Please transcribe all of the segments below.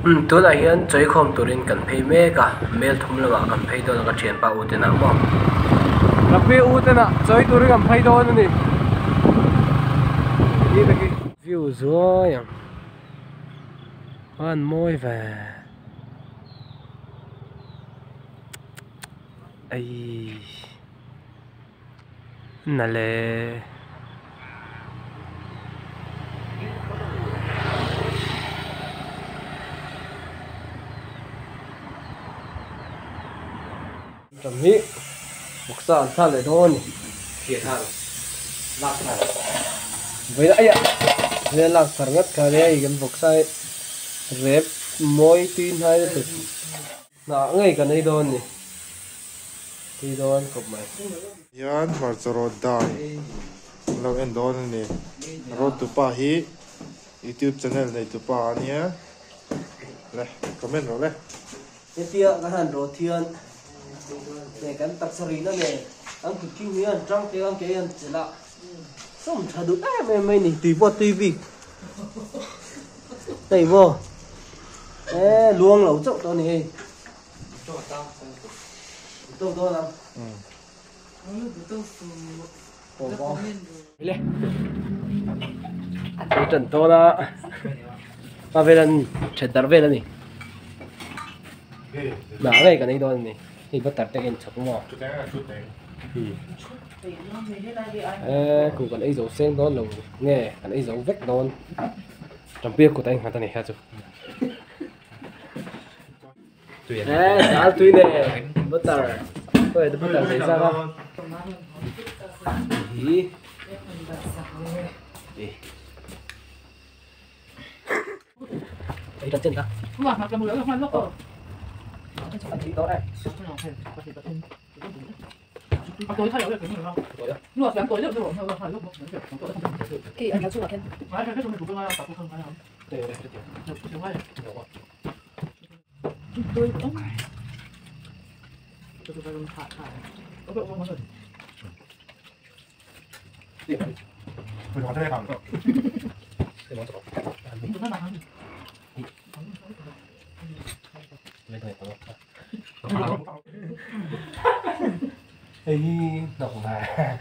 tu la hian choi khom turin kan phei me ka mel thum lawa kan phei do la ka thian pa u te na mo la pe u te na choi turin kan phei do ni đi đây view rồi ăn môi về ai nè lệ tầm hí một sàn than lại thôi thiệt hàng lạc hàng với lại ạ nên lạc phẳng ngất cả đây gần phục sai rép môi tin hay là nó ngay cả đây đồn nhỉ đi đồn cục mày yan mar charo dai lo en don ni road to pa hi YouTube channel này to pa ania le comment rồi le cái tia cái hàng đồ thiên để cái tắc sari nó này anh cứ kêu miếng trong cái anh cái anh chỉ là xong thà được mày này tùy vào tivi tùy vào luông lẩu chậu to này to lắm cái trận to đó mà về là trận đá về là gì mà về cái này đó này thì bắt tập cái chụp mỏ cũng còn ấy dấu sen đó lồng nghe còn ấy dấu vách đó trong bia của anh ta này ha chú sao tuy nè bắt tập tôi bắt tập thấy sao không đi ấy đặt chân ta tối thay đổi được cái gì không? Nhưng mà sáng tối được rồi, nhưng mà phải lúc Kỳ anh giáo sư là khen. cái chúng mình cũng tập không phải không? để Được tiếng hay. Tôi cũng. Tôi phải thả. Có độ không có rồi. mình có thể làm cái món chụp Tôi phải làm gì? lên này tao ấy đồng là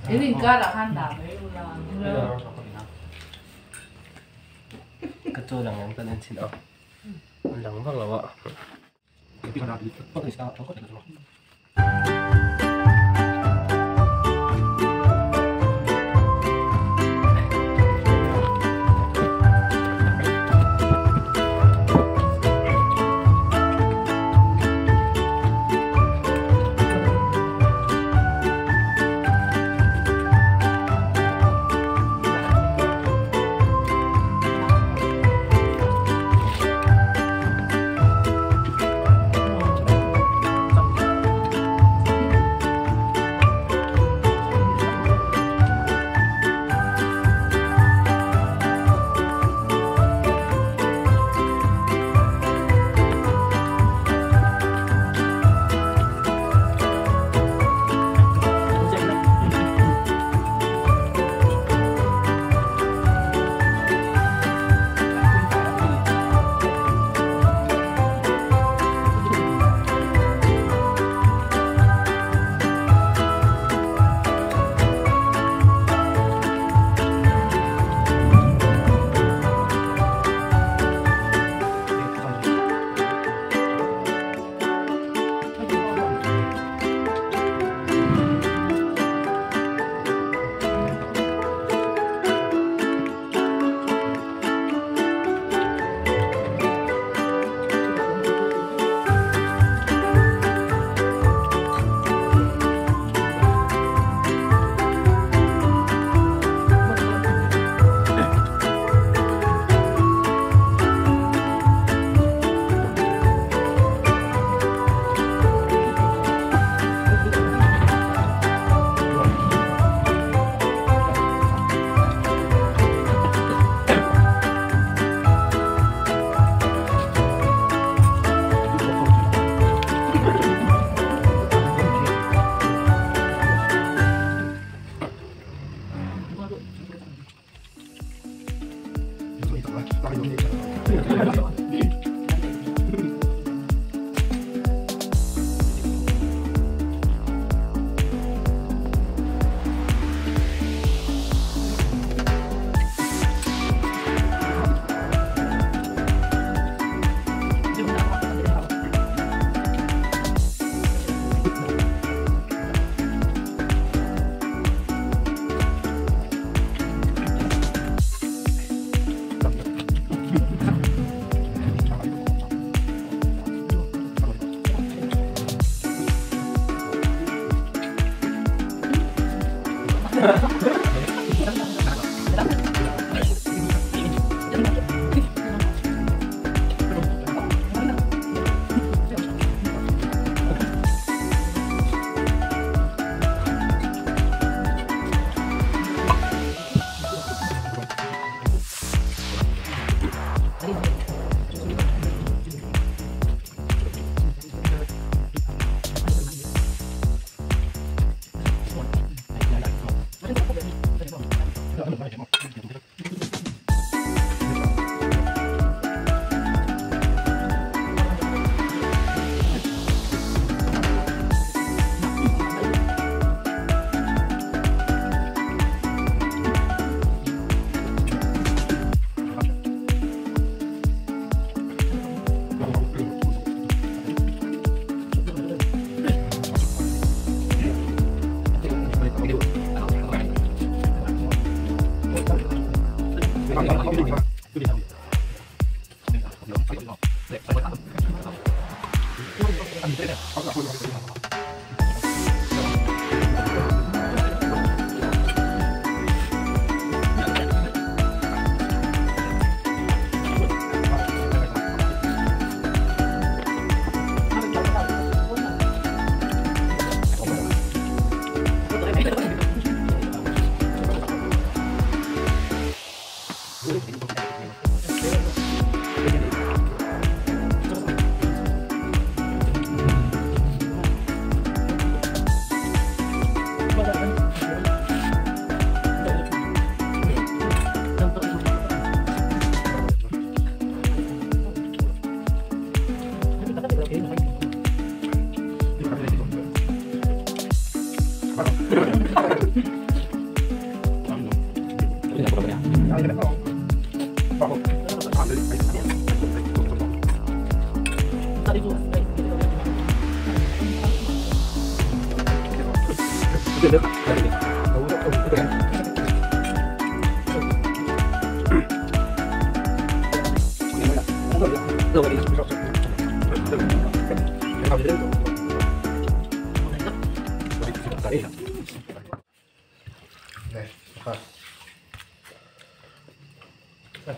Thế thì ca là han đảo đấy là cái chỗ là ngắn ta nên xin ông lắng vâng là vợ cái nào thì có thể sao có thể được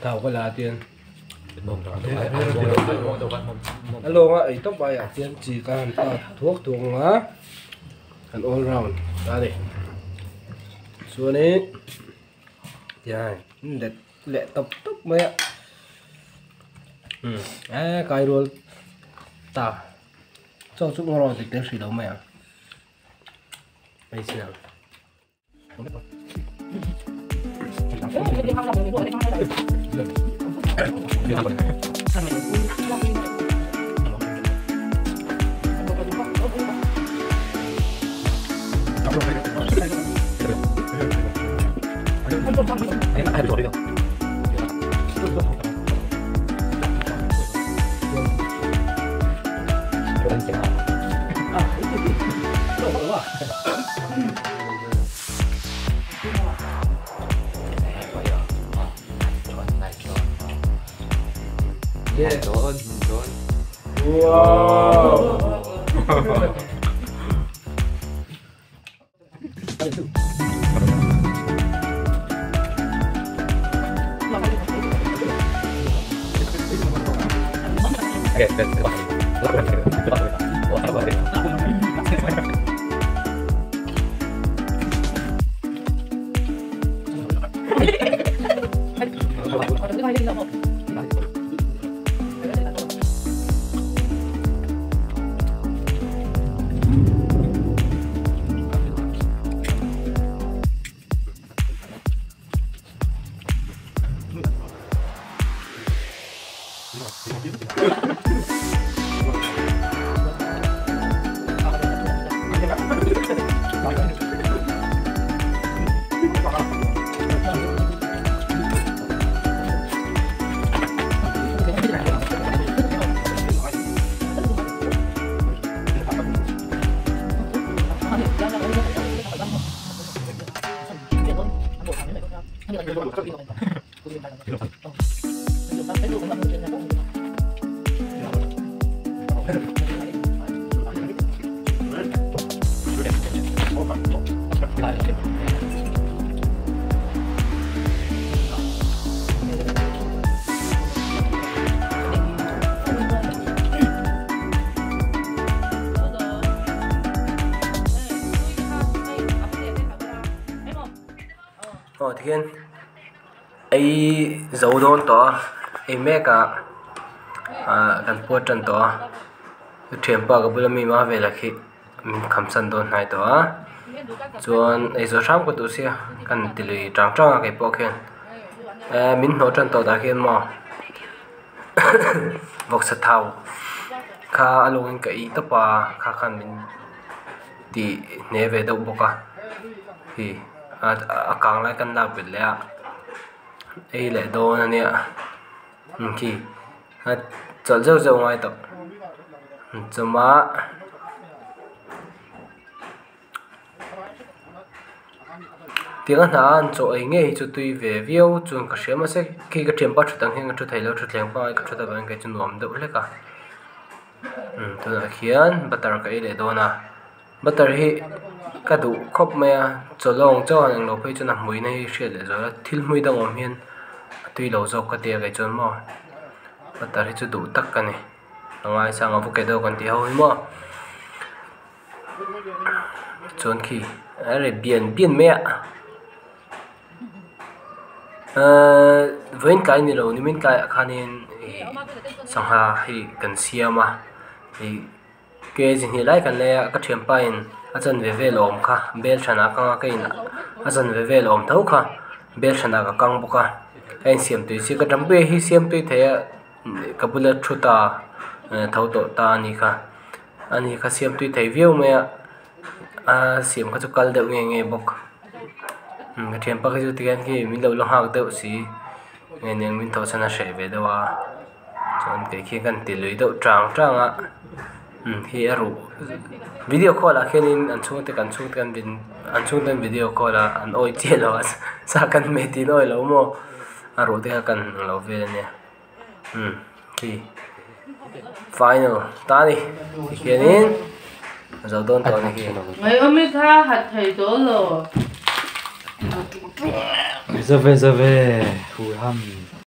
Thảo có là tiền alo á ấy tóc bài à tiền chỉ cần thuốc thuốc á and all round ra đi xuống đi dài để lẹ tập tốc mấy ạ cái rồi ta cho chút ngon thì đẹp gì đâu mẹ mấy nào wow Thiên ấy dấu đôn to ấy mẹ cả gần po chân to chuyện pa cái bữa mi mà về là khi khăm san đôn này to chuan ấy số sam của tụi xia cần tỷ lệ trắng trắng cái po khen mình hỗ chân to đã khen mà vọc sát thau khá luôn cái tập pa khá khăn mình thì nè về đâu bốc à thì càng lại cần đặc biệt là ấy lại đồ này nè khi chọn dâu dâu ngoài tập cho má tiếng Anh hả chỗ ấy nghe cho tôi về view chọn cái xem mà sẽ khi cái chuyện bắt đầu tăng hình cho thầy lâu cho thầy bao cái cho ta bạn cái chọn làm được lấy cả tôi là khiến bắt đầu cái lại đồ na bắt đầu hi cái đủ khóc mẹ cho lòng cho anh lâu phải cho nằm mũi này sẽ để rồi thiếu mũi đang ôm hiền tuy lâu dọc cái tia cái chốn mò bắt đầu hi cho đủ tất cả này ngoài sang ở cái đâu còn tí hôi mò chốn khi ở biển biển mẹ với cái này lâu mình cái khả nên sang hà hi cần xia mà thì cái gì này lại cần là cái chuyện pain ajan về lom kha bel chana ka cái na ajan về lom thau kha bel chana ka kang boka anh xem tôi chỉ cái đam bê hi xem tôi thấy cái bula chuta thau to ta ani kha xem tôi thấy view mẹ xem cái chỗ kal đeo nghe bok cái chuyện pa cái chỗ tiền khi mình lâu lâu học đeo xí nghe nên mình thâu sana sẽ về đâu à chọn cái khi cần tỷ lệ đeo trắng á khi ở video call là khi nên anh chung tên anh chung tên video call là anh oi chia lo sa cần mấy tin oi lo mo à rồi thì cần lo về nè khi final ta đi khi nên giờ đón tao này khi mấy ông ấy tha hạt thầy đó rồi giờ về hù hăm